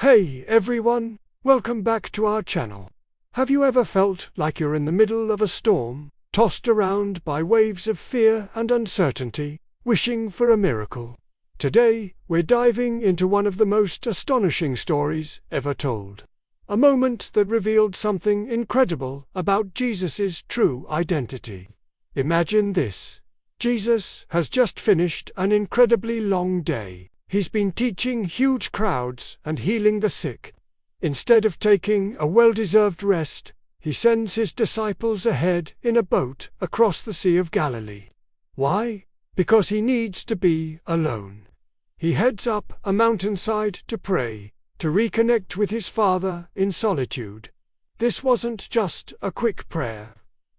Hey everyone, welcome back to our channel. Have you ever felt like you're in the middle of a storm, tossed around by waves of fear and uncertainty, wishing for a miracle? Today, we're diving into one of the most astonishing stories ever told. A moment that revealed something incredible about Jesus' true identity. Imagine this. Jesus has just finished an incredibly long day. He's been teaching huge crowds and healing the sick. Instead of taking a well-deserved rest, he sends his disciples ahead in a boat across the Sea of Galilee. Why? Because he needs to be alone. He heads up a mountainside to pray, to reconnect with his Father in solitude. This wasn't just a quick prayer.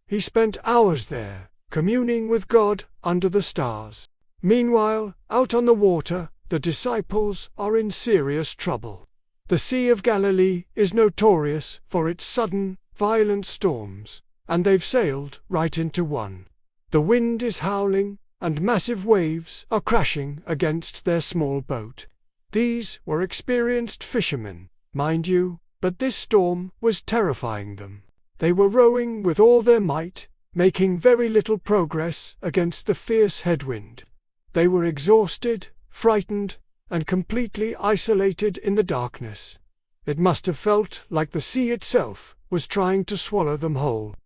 He spent hours there, communing with God under the stars. Meanwhile, out on the water, the disciples are in serious trouble. The Sea of Galilee is notorious for its sudden, violent storms, and they've sailed right into one. The wind is howling, and massive waves are crashing against their small boat. These were experienced fishermen, mind you, but this storm was terrifying them. They were rowing with all their might, making very little progress against the fierce headwind. They were exhausted, frightened, and completely isolated in the darkness. It must have felt like the sea itself was trying to swallow them whole.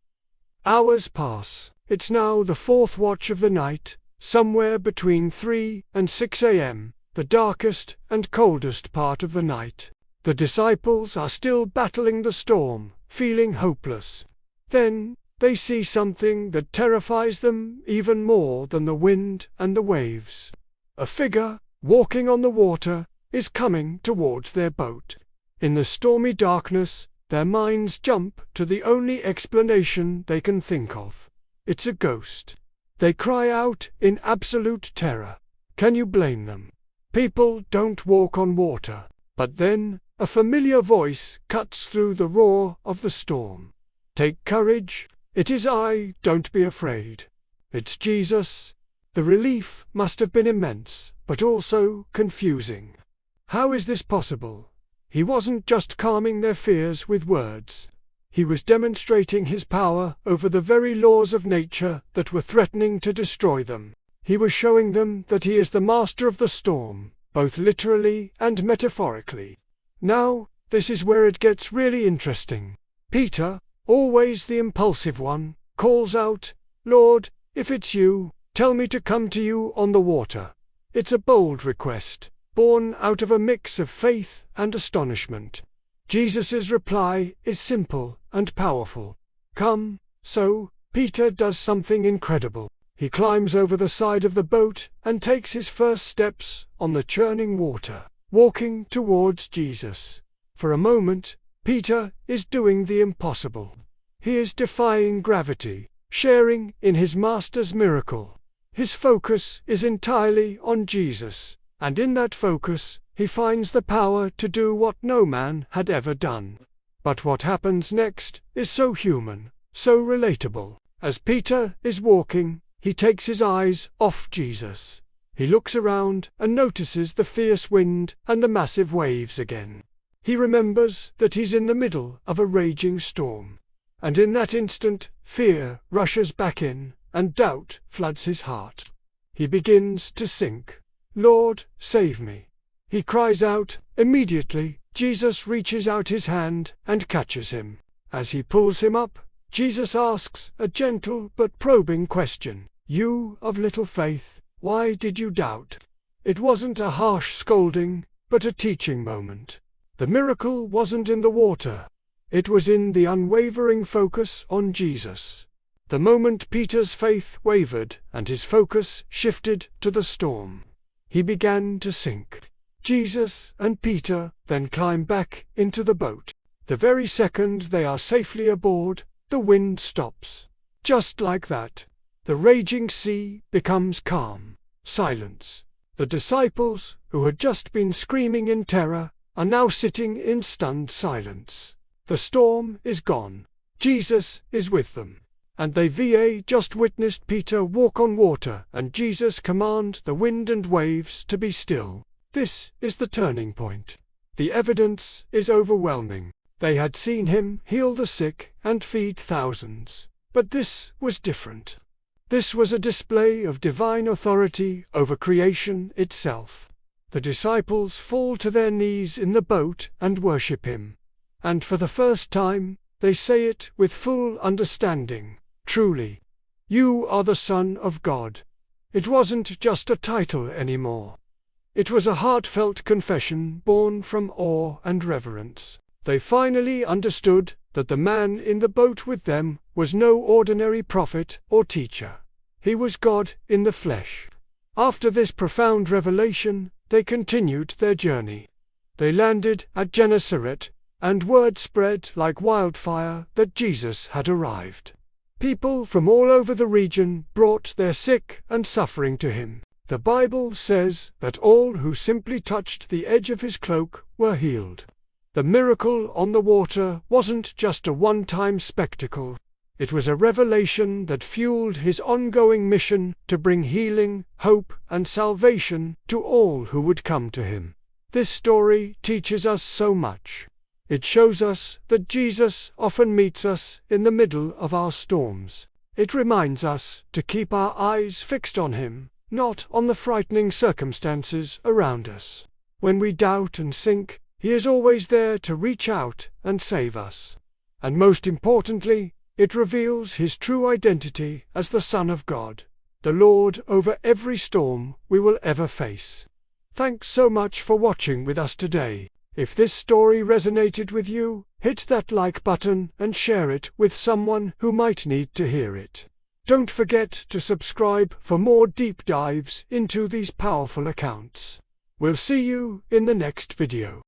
Hours pass. It's now the fourth watch of the night, somewhere between 3 and 6 a.m., the darkest and coldest part of the night. The disciples are still battling the storm, feeling hopeless. Then they see something that terrifies them even more than the wind and the waves. A figure, walking on the water, is coming towards their boat. In the stormy darkness, their minds jump to the only explanation they can think of. It's a ghost. They cry out in absolute terror. Can you blame them? People don't walk on water. But then, a familiar voice cuts through the roar of the storm. Take courage. It is I, don't be afraid. It's Jesus. The relief must have been immense, but also confusing. How is this possible? He wasn't just calming their fears with words. He was demonstrating his power over the very laws of nature that were threatening to destroy them. He was showing them that he is the master of the storm, both literally and metaphorically. Now, this is where it gets really interesting. Peter, always the impulsive one, calls out, "Lord, if it's you, tell me to come to you on the water." It's a bold request, born out of a mix of faith and astonishment. Jesus' reply is simple and powerful. Come. So, Peter does something incredible. He climbs over the side of the boat and takes his first steps on the churning water, walking towards Jesus. For a moment, Peter is doing the impossible. He is defying gravity, sharing in his master's miracle. His focus is entirely on Jesus, and in that focus, he finds the power to do what no man had ever done. But what happens next is so human, so relatable. As Peter is walking, he takes his eyes off Jesus. He looks around and notices the fierce wind and the massive waves again. He remembers that he's in the middle of a raging storm. And in that instant, fear rushes back in, and doubt floods his heart. He begins to sink. "Lord, save me." He cries out. Immediately, Jesus reaches out his hand and catches him. As he pulls him up, Jesus asks a gentle but probing question. "You of little faith, why did you doubt?" It wasn't a harsh scolding, but a teaching moment. The miracle wasn't in the water. It was in the unwavering focus on Jesus. The moment Peter's faith wavered and his focus shifted to the storm, he began to sink. Jesus and Peter then climb back into the boat. The very second they are safely aboard, the wind stops. Just like that, the raging sea becomes calm. Silence. The disciples, who had just been screaming in terror, are now sitting in stunned silence. The storm is gone. Jesus is with them. And they just witnessed Peter walk on water and Jesus command the wind and waves to be still. This is the turning point. The evidence is overwhelming. They had seen him heal the sick and feed thousands. But this was different. This was a display of divine authority over creation itself. The disciples fall to their knees in the boat and worship him. And for the first time, they say it with full understanding. Truly, you are the Son of God. It wasn't just a title anymore. It was a heartfelt confession born from awe and reverence. They finally understood that the man in the boat with them was no ordinary prophet or teacher. He was God in the flesh. After this profound revelation, they continued their journey. They landed at Gennesaret, and word spread like wildfire that Jesus had arrived. People from all over the region brought their sick and suffering to him. The Bible says that all who simply touched the edge of his cloak were healed. The miracle on the water wasn't just a one-time spectacle. It was a revelation that fueled his ongoing mission to bring healing, hope, and salvation to all who would come to him. This story teaches us so much. It shows us that Jesus often meets us in the middle of our storms. It reminds us to keep our eyes fixed on him, not on the frightening circumstances around us. When we doubt and sink, he is always there to reach out and save us. And most importantly, it reveals his true identity as the Son of God, the Lord over every storm we will ever face. Thanks so much for watching with us today. If this story resonated with you, hit that like button and share it with someone who might need to hear it. Don't forget to subscribe for more deep dives into these powerful accounts. We'll see you in the next video.